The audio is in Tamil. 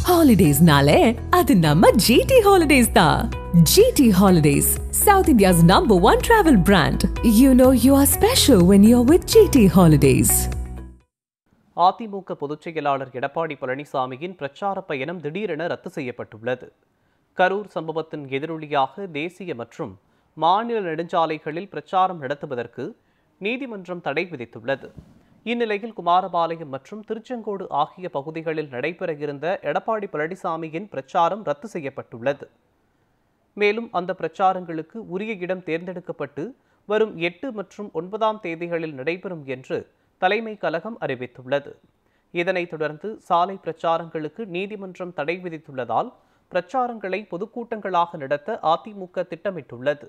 Holidays-nale, adu namma GT Holidays da. GT Holidays, South India's #1 travel brand. You know you are special when you're with GT Holidays. AIADMK பொதுச் செயலாளர் எடப்பாடி பழனிசாமியின் பிரச்சார பயணம் திடீரென ரத்து செய்யப்பட்டுள்ளது. கரூர் சம்பவத்தின் எதிரொலியாக தேசிய மற்றும் மாநில நெடுஞ்சாலைகளில் பிரச்சாரம் நடத்துவதற்கு நீதிமன்றம் தடை விதித்துள்ளது. இந்நிலையில் குமாரபாளையம் மற்றும் திருச்செங்கோடு ஆகிய பகுதிகளில் நடைபெற இருந்த எடப்பாடி பழனிசாமியின் பிரச்சாரம் ரத்து செய்யப்பட்டுள்ளது. மேலும் அந்த பிரச்சாரங்களுக்கு உரிய இடம் தேர்ந்தெடுக்கப்பட்டு வரும் 8 மற்றும் 9ஆம் தேதிகளில் நடைபெறும் என்று தலைமை கழகம் அறிவித்துள்ளது. இதனைத் தொடர்ந்து சாலை பிரச்சாரங்களுக்கு நீதிமன்றம் தடை விதித்துள்ளதால் பிரச்சாரங்களை பொதுக்கூட்டங்களாக நடத்த அதிமுக திட்டமிட்டுள்ளது.